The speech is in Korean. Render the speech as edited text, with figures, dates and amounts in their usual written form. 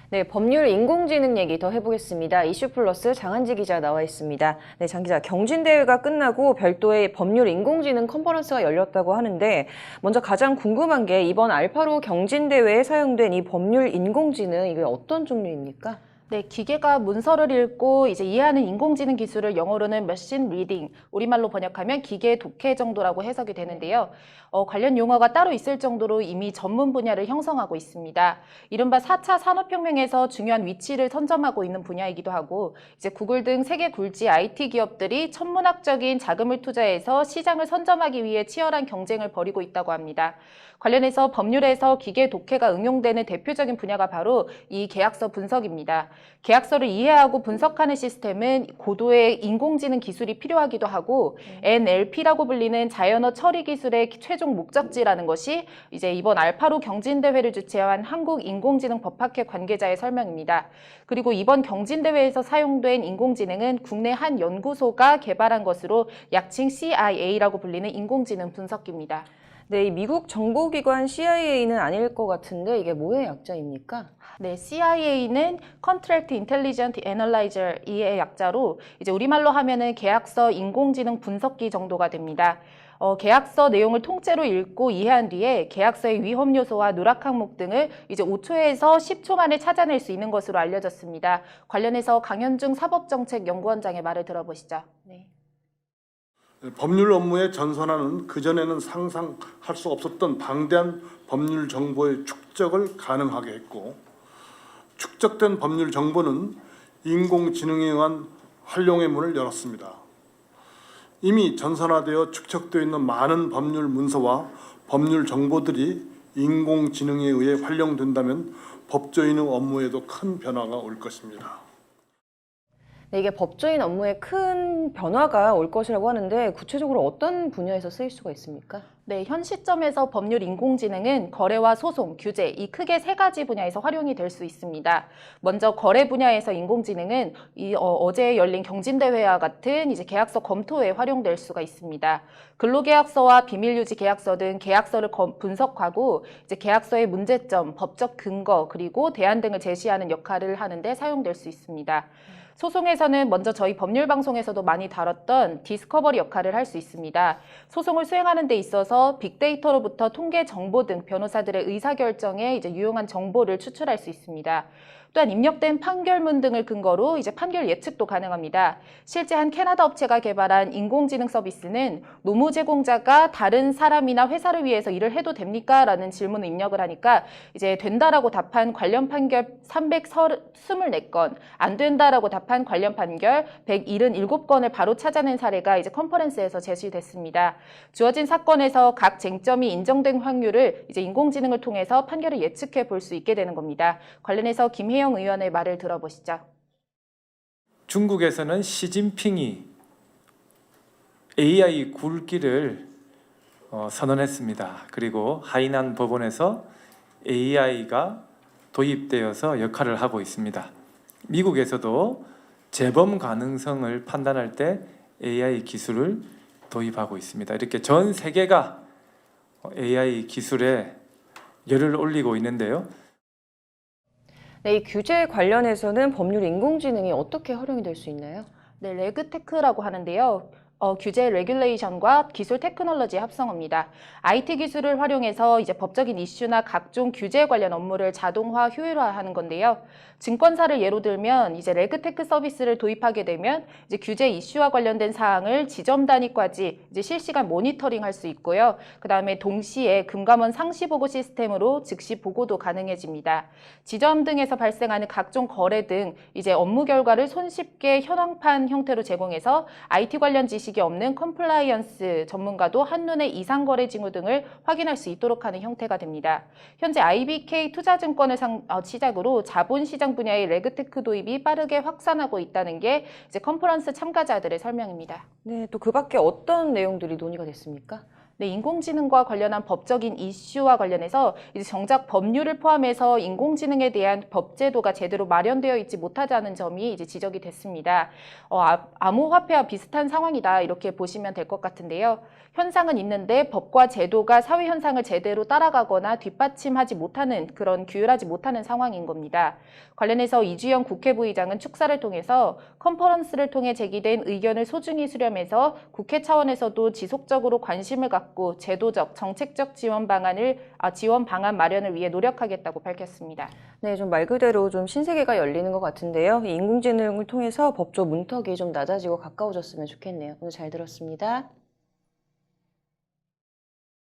네, 법률 인공지능 얘기 더 해보겠습니다. 이슈플러스 장한지 기자 나와 있습니다. 네, 장 기자, 경진대회가 끝나고 별도의 법률 인공지능 컨퍼런스가 열렸다고 하는데 먼저 가장 궁금한 게 이번 알파로 경진대회에 사용된 이 법률 인공지능, 이게 어떤 종류입니까? 네, 기계가 문서를 읽고 이제 이해하는 인공지능 기술을 영어로는 머신 리딩, 우리말로 번역하면 기계 독해 정도라고 해석이 되는데요. 관련 용어가 따로 있을 정도로 이미 전문 분야를 형성하고 있습니다. 이른바 4차 산업혁명에서 중요한 위치를 선점하고 있는 분야이기도 하고, 이제 구글 등 세계 굴지 IT 기업들이 천문학적인 자금을 투자해서 시장을 선점하기 위해 치열한 경쟁을 벌이고 있다고 합니다. 관련해서 법률에서 기계 독해가 응용되는 대표적인 분야가 바로 이 계약서 분석입니다. 계약서를 이해하고 분석하는 시스템은 고도의 인공지능 기술이 필요하기도 하고 NLP라고 불리는 자연어 처리 기술의 최종 목적지라는 것이 이제 이번 알파로 경진대회를 주최한 한국인공지능법학회 관계자의 설명입니다. 그리고 이번 경진대회에서 사용된 인공지능은 국내 한 연구소가 개발한 것으로 약칭 CIA라고 불리는 인공지능 분석기입니다. 네, 이 미국 정보기관 CIA는 아닐 것 같은데 이게 뭐의 약자입니까? 네, CIA는 Contract Intelligent Analyzer 이의 약자로 이제 우리말로 하면은 계약서 인공지능 분석기 정도가 됩니다. 계약서 내용을 통째로 읽고 이해한 뒤에 계약서의 위험 요소와 누락 항목 등을 이제 5초에서 10초 만에 찾아낼 수 있는 것으로 알려졌습니다. 관련해서 강현중 사법정책연구원장의 말을 들어보시죠. 네. 법률 업무의 전산화는 그전에는 상상할 수 없었던 방대한 법률 정보의 축적을 가능하게 했고, 축적된 법률 정보는 인공지능에 의한 활용의 문을 열었습니다. 이미 전산화되어 축적되어 있는 많은 법률 문서와 법률 정보들이 인공지능에 의해 활용된다면 법조인의 업무에도 큰 변화가 올 것입니다. 네, 이게 법조인 업무에 큰 변화가 올 것이라고 하는데 구체적으로 어떤 분야에서 쓰일 수가 있습니까? 네, 현 시점에서 법률 인공지능은 거래와 소송, 규제 이 크게 세 가지 분야에서 활용이 될 수 있습니다. 먼저 거래 분야에서 인공지능은 어제 열린 경진대회와 같은 이제 계약서 검토에 활용될 수가 있습니다. 근로계약서와 비밀유지 계약서 등 계약서를 분석하고 이제 계약서의 문제점, 법적 근거 그리고 대안 등을 제시하는 역할을 하는데 사용될 수 있습니다. 소송에서는 먼저 저희 법률방송에서도 많이 다뤘던 디스커버리 역할을 할 수 있습니다. 소송을 수행하는 데 있어서 빅데이터로부터 통계 정보 등 변호사들의 의사결정에 이제 유용한 정보를 추출할 수 있습니다. 또한 입력된 판결문 등을 근거로 이제 판결 예측도 가능합니다. 실제 한 캐나다 업체가 개발한 인공지능 서비스는 노무 제공자가 다른 사람이나 회사를 위해서 일을 해도 됩니까? 라는 질문을 입력을 하니까 이제 된다라고 답한 관련 판결 324건, 안 된다라고 답한 관련 판결 177건을 바로 찾아낸 사례가 이제 컨퍼런스에서 제시됐습니다. 주어진 사건에서 각 쟁점이 인정된 확률을 이제 인공지능을 통해서 판결을 예측해 볼 수 있게 되는 겁니다. 관련해서 김혜영 의원의 말을 들어보시죠. 중국에서는 시진핑이 AI 굴기를 선언했습니다. 그리고 하이난 법원에서 AI가 도입되어서 역할을 하고 있습니다. 미국에서도 재범 가능성을 판단할 때 AI 기술을 도입하고 있습니다. 이렇게 전 세계가 AI 기술에 열을 올리고 있는데요. 네, 이 규제 관련해서는 법률 인공지능이 어떻게 활용이 될 수 있나요? 네, 레그테크라고 하는데요. 규제 레귤레이션과 기술 테크놀로지 합성어입니다. IT 기술을 활용해서 이제 법적인 이슈나 각종 규제 관련 업무를 자동화, 효율화하는 건데요. 증권사를 예로 들면 이제 레그테크 서비스를 도입하게 되면 이제 규제 이슈와 관련된 사항을 지점 단위까지 이제 실시간 모니터링할 수 있고요. 그다음에 동시에 금감원 상시 보고 시스템으로 즉시 보고도 가능해집니다. 지점 등에서 발생하는 각종 거래 등 이제 업무 결과를 손쉽게 현황판 형태로 제공해서 IT 관련 지식이 없는 컴플라이언스 전문가도 한눈에 이상 거래 징후 등을 확인할 수 있도록 하는 형태가 됩니다. 현재 IBK 투자증권을 시작으로 자본시장 분야의 레그테크 도입이 빠르게 확산하고 있다는 게 이제 컨퍼런스 참가자들의 설명입니다. 네, 또 그 밖에 어떤 내용들이 논의가 됐습니까? 네, 인공지능과 관련한 법적인 이슈와 관련해서 이제 정작 법률을 포함해서 인공지능에 대한 법제도가 제대로 마련되어 있지 못하다는 점이 이제 지적이 됐습니다. 암호화폐와 비슷한 상황이다 이렇게 보시면 될 것 같은데요. 현상은 있는데 법과 제도가 사회 현상을 제대로 따라가거나 뒷받침하지 못하는 그런 규율하지 못하는 상황인 겁니다. 관련해서 이주영 국회부의장은 축사를 통해서 컨퍼런스를 통해 제기된 의견을 소중히 수렴해서 국회 차원에서도 지속적으로 관심을 갖고 제도적, 정책적 지원 방안 마련을 위해 노력하겠다고 밝혔습니다. 네, 좀 말 그대로 좀 신세계가 열리는 것 같은데요. 이 인공지능을 통해서 법조 문턱이 좀 낮아지고 가까워졌으면 좋겠네요. 오늘 잘 들었습니다.